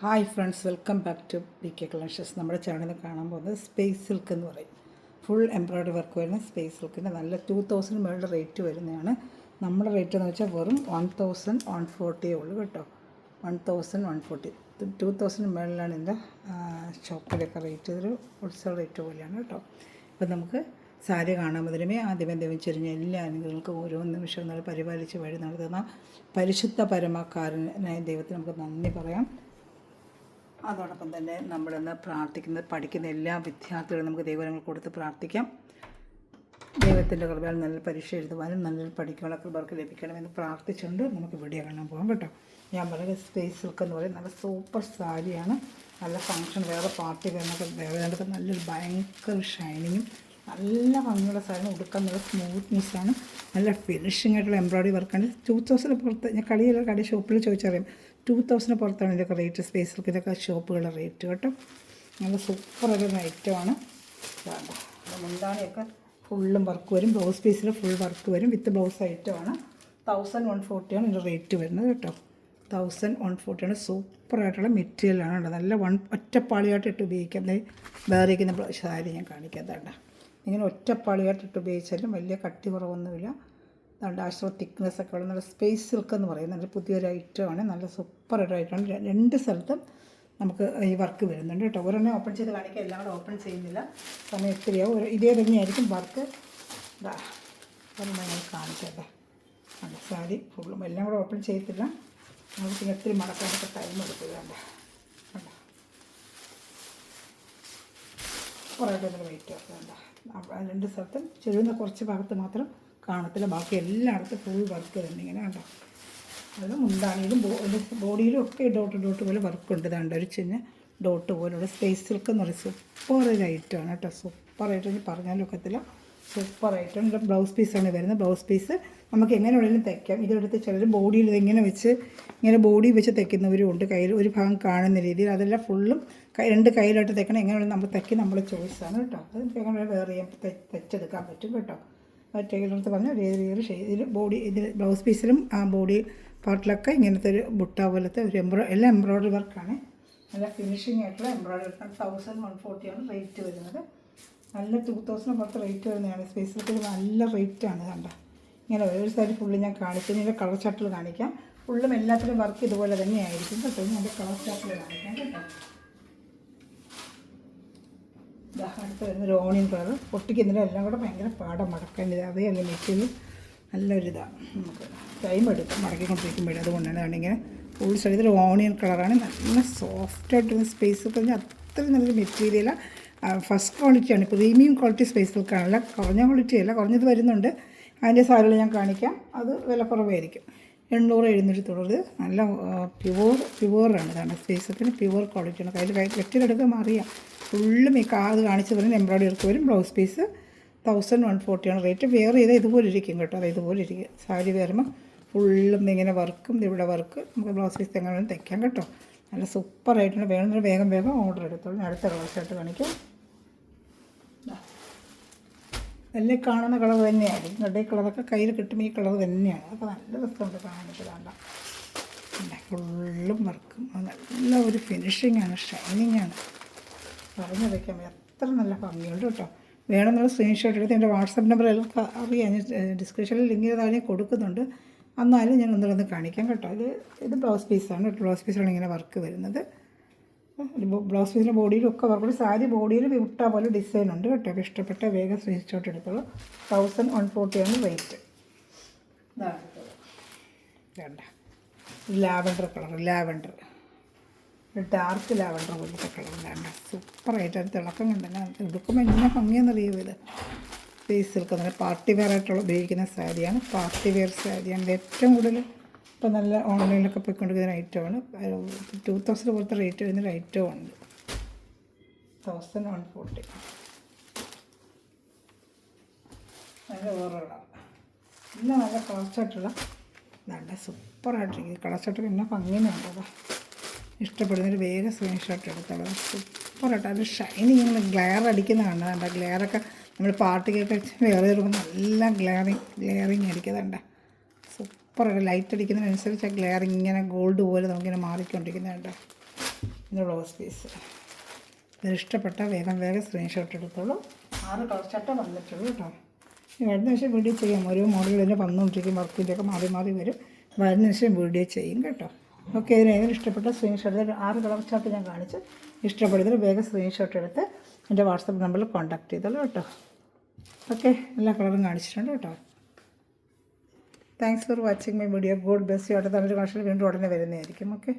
Hi friends, welcome back to BK collections. നമ്മുടെ ചാനലിൽ കാണാൻ പോകുന്നത് സ്പേസ് സിൽക്ക് എന്ന് പറയും. ഫുൾ എംബ്രോയ്ഡറി വർക്ക് വരുന്ന സ്പേസ് സിൽക്കിൻ്റെ നല്ല 2000 മുകളിൽ റേറ്റ് വരുന്നതാണ്. നമ്മുടെ റേറ്റ് എന്ന് വെച്ചാൽ വെറും 1140 ഉള്ളൂ കേട്ടോ. 1140, 2000 മുകളിലാണ് ഇതിൻ്റെ ഷോപ്പിലൊക്കെ റേറ്റ്. ഇതൊരു ഹോൾസെയിൽ റേറ്റ് പോലെയാണ് കേട്ടോ. ഇപ്പം നമുക്ക് സാരി കാണാൻ മുതലുമേ ആദ്യമേ ചെരിഞ്ഞ എല്ലാ അനുഗ്രഹങ്ങൾക്കും ഓരോ നിമിഷവും നമ്മൾ പരിപാലിച്ച് വഴി നടത്തുന്ന പരിശുദ്ധ പരമക്കാരനായ ദൈവത്തിന് നമുക്ക് നന്ദി പറയാം. അതോടൊപ്പം തന്നെ നമ്മളിന്ന് പഠിക്കുന്ന എല്ലാ വിദ്യാർത്ഥികളും നമുക്ക് ദൈവങ്ങൾ കൊടുത്ത് പ്രാർത്ഥിക്കാം. ദൈവത്തിൻ്റെ കൃപയാൽ നല്ല പരീക്ഷ എഴുതുവാനും നല്ലൊരു പഠിക്കാനുള്ള കൃപർക്ക് ലഭിക്കണമെന്ന് പ്രാർത്ഥിച്ചുകൊണ്ട് നമുക്ക് വീഡിയോ കാണാൻ പോകാം കേട്ടോ. ഞാൻ പറയുന്നത് സ്പേസ് സിൽക്ക് എന്ന് പറയും നല്ല സൂപ്പർ സാരിയാണ്. നല്ല ഫങ്ഷൻ, വേറെ പാർട്ടി വരുന്നൊക്കെ വേറെ നല്ലൊരു ഭയങ്കര ഷൈനിങ്ങും നല്ല ഭംഗിയുള്ള സാധനം, ഉടുക്കാൻ നല്ല സ്മൂത്ത്നെസ്സാണ്, നല്ല ഫിനിഷിംഗ് ആയിട്ടുള്ള എംബ്രോയ്ഡറി വർക്കാണ്. 2000 പുറത്ത് ഞാൻ കട ഷോപ്പിൽ ചോദിച്ചറിയാം. 2000 പുറത്താണ് ഇതിൻ്റെയൊക്കെ റേറ്റ്, സ്പേസ് സിൽക്കിൻ്റെയൊക്കെ ഷോപ്പുകളുടെ റേറ്റ് കേട്ടോ. നല്ല സൂപ്പറായിട്ടുള്ള ഐറ്റമാണ്. മുന്താണിയൊക്കെ ഫുള്ളും വർക്ക് വരും, ബ്ലൗസ് പീസിൽ ഫുൾ വർക്ക് വരും, വിത്ത് ബ്ലൗസ് ഐറ്റമാണ്. 1140 ഇതിൻ്റെ റേറ്റ് വരുന്നത് കേട്ടോ. 1140 സൂപ്പറായിട്ടുള്ള മെറ്റീരിയലാണ്. നല്ല ഒറ്റപ്പാളിയായിട്ട് ഇട്ട് ഉപയോഗിക്കാം. വേറെയിരിക്കുന്ന സാരി ഞാൻ കാണിക്കാത്തണ്ട. ഇങ്ങനെ ഒറ്റപ്പാളിയായിട്ട് ഇട്ട് ഉപയോഗിച്ചാലും വലിയ കട്ടി കുറവൊന്നുമില്ല. അതുകൊണ്ട് ആശ്രമ തിക്നെസ് ഒക്കെ ഉള്ള നല്ല സ്പേസ് സിൽക്ക് എന്ന് പറയുന്നത് നല്ല പുതിയൊരു ഐറ്റമാണ്. നല്ല സൂപ്പറായിട്ട് ഐറ്റമാണ്. രണ്ട് സ്ഥലത്തും നമുക്ക് ഈ വർക്ക് വരുന്നുണ്ട് കേട്ടോ. ഒരെണ്ണം ഓപ്പൺ ചെയ്ത് കാണിക്കുക, എല്ലാം കൂടെ ഓപ്പൺ ചെയ്യുന്നില്ല, സമയം എത്രയാവും. ഇതേ തന്നെയായിരിക്കും വർക്ക്. ഒരെണ്ണം ഞാൻ കാണിക്കട്ടെ. അല്ല, സാരി ഫുള്ളും എല്ലാം കൂടെ ഓപ്പൺ ചെയ്യത്തില്ല, നമുക്ക് പിന്നെ ഒത്തിരി മടക്കാനൊക്കെ ടൈം എടുക്കുക. കണ്ടോ സൂപ്പറായിട്ടൊരു വെയിറ്റ് വേണ്ട. രണ്ട് സ്ഥലത്തും ചെരുന്ന കുറച്ച് ഭാഗത്ത് മാത്രം കാണത്തില്ല, ബാക്കി എല്ലായിടത്തും ഫുൾ വർക്ക് തന്നെ ഇങ്ങനെ കണ്ടോ. അത് മുന്താണിയിലും ബോഡിയിലും ഒക്കെ ഡോട്ട് പോലെ വർക്കുണ്ട്. ഇതാണ്ട് ഒരു ചിന്ന ഡോട്ട് പോലുള്ള സ്പേസ് സിൽക്ക് എന്ന് പറയും. സൂപ്പർ ഒരു ഐറ്റമാണ് കേട്ടോ. സൂപ്പറായിട്ട് ഇനി പറഞ്ഞാലും ഒക്കത്തില്ല, സൂപ്പറായിട്ടാണ്. ഇവിടെ ബ്ലൗസ് പീസാണ് വരുന്നത്. ബ്ലൗസ് പീസ് നമുക്ക് എങ്ങനെ വേണമെങ്കിലും തയ്ക്കാം. ഇതെടുത്ത് ചിലർ ബോഡിയിൽ ഇതിങ്ങനെ വെച്ച് ഇങ്ങനെ ബോഡി വെച്ച് തയ്ക്കുന്നവരും ഉണ്ട്. കയ്യിൽ ഒരു ഭാഗം കാണുന്ന രീതിയിൽ. അതെല്ലാം ഫുള്ളും രണ്ട് കയ്യിലായിട്ട് തയ്ക്കണം. എങ്ങനെ വേണമെങ്കിലും നമ്മൾ തയ്ക്കും, നമ്മുടെ ചോയ്സാണ് കേട്ടോ. അത് എങ്ങനെ വേറെ ചെയ്യാൻ തയ്ച്ചെടുക്കാൻ പറ്റും കേട്ടോ. ടൈലറടുത്ത് പറഞ്ഞാൽ ഏത് ഇതിൽ ബോഡി ഇതിൽ ബ്ലൗസ് പീസിലും ആ ബോഡി പാർട്ടിലൊക്കെ ഇങ്ങനത്തെ ഒരു ബുട്ട പോലത്തെ ഒരു എല്ലാം എംബ്രോയ്ഡറി വർക്കാണ്. നല്ല ഫിനിഷിംഗ് ആയിട്ടുള്ള എംബ്രോയ്ഡറി വർക്കാണ്. 1140 റേറ്റ് വരുന്നത്. നല്ല 2000 പുറത്ത് റേറ്റ് വരുന്നതാണ്. സ്പേസ് സിൽക്കിൽ നല്ല റേറ്റാണ്. കണ്ട ഇങ്ങനെ ഒരു സാരി ഫുള്ള് ഞാൻ കാണിക്കും. ഇതിൻ്റെ കളർ ചാർട്ടിൽ കാണിക്കാം. ഫുള്ളും എല്ലാത്തിലും വർക്ക് ഇതുപോലെ തന്നെ ആയിരിക്കും കേട്ടോ. അതിൻ്റെ കളർ ചാർട്ടിൽ കാണിക്കാം കേട്ടോ. അടുത്ത് വരുന്ന ഒരു ഓണിയൻ കളർ പൊട്ടിക്കുന്നില്ല, എല്ലാം കൂടെ ഭയങ്കര പാടം മടക്കേണ്ടത്. അതേ അല്ല മെറ്റീരിയൽ നല്ലൊരിതാണ്. നമുക്ക് ടൈം എടുക്കും മടക്കിക്കൊണ്ടിരിക്കുമ്പോഴേ. അതുകൊണ്ടാണ് ഇങ്ങനെ ഫുൾ സൈഡ്. ഇതൊരു ഓണിയൻ കളറാണ്. നല്ല സോഫ്റ്റായിട്ട് സ്പേസ് സിൽക്ക് അത്രയും നല്ലൊരു മെറ്റീരിയലാണ്. ഫസ്റ്റ് ക്വാളിറ്റിയാണ്, പ്രീമിയം ക്വാളിറ്റി സ്പേസ് സിൽക്കാണല്ല, കുറഞ്ഞ ക്വാളിറ്റി അല്ല. കുറഞ്ഞത് വരുന്നുണ്ട്. അതിൻ്റെ സാരികൾ ഞാൻ കാണിക്കാം. അത് വില കുറവായിരിക്കും. 800-700 നല്ല പ്യുവറാണ്. ഇതാണ് സ്പേസ് സിൽക്കിന് പ്യുവർ ക്വാളിറ്റിയാണ്. കയ്യിൽ വെറ്റിലെടുക്കാൻ അറിയാം. ഫുള്ളും ഈ കാത് കാണിച്ച് പറയുന്നത് എംബ്രോയ്ഡറി വർക്ക് വരും. Blouse piece 1140 rate. വേറെ ചെയ്താൽ ഇതുപോലെ ഇരിക്കും കേട്ടോ. അത് ഇതുപോലെ ഇരിക്കും. സാരി വരുമ്പോൾ ഫുള്ളും ഇങ്ങനെ വർക്കും ഇവിടെ വർക്ക്. നമുക്ക് ബ്ലൗസ് പീസ് എങ്ങനെ തയ്ക്കാം കേട്ടോ. നല്ല സൂപ്പറായിട്ടുണ്ട്. വേണമെങ്കിൽ വേഗം ഓർഡർ എടുത്തോളൂ. അടുത്ത കളർഷായിട്ട് കാണിക്കാം. എല്ലാം കാണുന്ന കളർ തന്നെയായിരിക്കും. റെഡ് കളറൊക്കെ കയ്യിൽ കിട്ടുമ്പോൾ ഈ കളർ തന്നെയാണ്. അപ്പോൾ നല്ല രസമുണ്ട് കാണാനൊക്കെ. വേണ്ട ഫുള്ളും വർക്കും നല്ല ഒരു ഫിനിഷിങ്ങാണ്, ഷൈനിങ്ങാണ്. പറഞ്ഞു വയ്ക്കാൻ എത്ര നല്ല ഭംഗിയുണ്ട് കേട്ടോ. വേണമെന്നുള്ള സ്ക്രീൻഷോട്ട് എടുത്ത് എൻ്റെ വാട്സപ്പ് നമ്പർ എല്ലാം അറിയാം. ഞാൻ ഡിസ്ക്രിപ്ഷനിൽ ലിങ്ക് താഴെ കൊടുക്കുന്നുണ്ട്. എന്നാലും ഞാൻ ഒന്നുകൂടെ കാണിക്കാം കേട്ടോ. ഇത് ബ്ലൗസ് പീസാണ് കേട്ടോ. ബ്ലൗസ് പീസാണ് ഇങ്ങനെ വർക്ക് വരുന്നത്. ബ്ലൗസ് പീസിൻ്റെ ബോഡിയിലൊക്കെ വർക്ക്. സാരി ബോഡിയിൽ വിട്ട പോലെ ഡിസൈൻ ഉണ്ട് കേട്ടോ. അപ്പോൾ ഇഷ്ടപ്പെട്ട വേഗം സ്ക്രീൻഷോട്ട് എടുത്തോളൂ. 1140 റേറ്റ്. ഇതാണ് വേണ്ട ലാവൻഡർ കളർ, ഒരു ഡാർക്ക് ലാവൻഡർ പോലത്തെ കളർ. വേണ്ട സൂപ്പറായിട്ട് അത് തിളക്കം കണ്ടല്ല. എടുക്കുമ്പോൾ എങ്ങനെ ഭംഗിയെന്നറിയുമോ. ഇത് സ്പേസ് സിൽക്ക് നല്ല പാർട്ടി വെയർ ആയിട്ടുള്ള ഉപയോഗിക്കുന്ന സാരിയാണ്. പാർട്ടി വെയർ സാരിയാണ്. ഏറ്റവും കൂടുതൽ ഇപ്പോൾ നല്ല ഓൺലൈനിലൊക്കെ പോയിക്കൊണ്ടിരിക്കുന്ന ഐറ്റമാണ്. 2000 പോലത്തെ റേറ്റ് വരുന്നൊരു ഐറ്റവും ഉണ്ട്. 1140 നല്ല ഓറുള്ള എല്ലാം നല്ല കളർച്ചായിട്ടുള്ള നല്ല സൂപ്പറായിട്ടിരിക്കും. കളർച്ചായിട്ട് പിന്നെ ഭംഗിയുണ്ടോ. ഇഷ്ടപ്പെടുന്നൊരു വേഗം സ്ക്രീൻഷോട്ട് എടുത്തോളൂ. സൂപ്പറായിട്ട് അത് ഷൈനിങ് ഇങ്ങനെ ഗ്ലെയർ അടിക്കുന്നതാണ്. കണ്ട ഗ്ലെയറൊക്കെ നമ്മൾ പാർട്ടിക്കൊക്കെ വേറെ വരുമ്പോൾ നല്ല ഗ്ലെയറിങ് അടിക്കുന്നതുണ്ട്. സൂപ്പറായിട്ട് ലൈറ്റ് അടിക്കുന്നതിനനുസരിച്ച് ആ ഗ്ലെയർ ഇങ്ങനെ ഗോൾഡ് പോലെ നമുക്കിങ്ങനെ മാറിക്കൊണ്ടിരിക്കുന്നുണ്ട്. ഇത് ബ്ലൗസ് പീസ്. ഇത് ഇഷ്ടപ്പെട്ട വേഗം സ്ക്രീൻഷോട്ട് എടുത്തോളൂ. 6 കളർ ചട്ട വന്നിട്ടുള്ളൂ കേട്ടോ. വരുന്ന ദിവസം വീഡിയോ ചെയ്യാം. ഓരോ മോഡലുകളിൽ വന്നുകൊണ്ടിരിക്കും, വർക്കിൻ്റെയൊക്കെ മാറി വരും. വരുന്ന ദിവസം വീഡിയോ ചെയ്യും കേട്ടോ. ഓക്കെ, ഇതിന് ഏതെങ്കിലും ഇഷ്ടപ്പെട്ട സ്ക്രീൻഷോട്ട് 6 കളർ ചാർട്ട് ഞാൻ കാണിച്ച് ഇഷ്ടപ്പെടുന്നതിൽ വേഗം സ്ക്രീൻഷോട്ട് എടുത്ത് എൻ്റെ വാട്സപ്പ് നമ്പറിൽ കോൺടാക്ട് ചെയ്തോളൂ കേട്ടോ. ഓക്കെ, എല്ലാ കളറും കാണിച്ചിട്ടുണ്ട് കേട്ടോ. Thanks for watching my video. God bless you. അടുത്ത നല്ലൊരു കളക്ഷനിൽ വീണ്ടും ഉടനെ വരുന്നതായിരിക്കും. ഓക്കെ.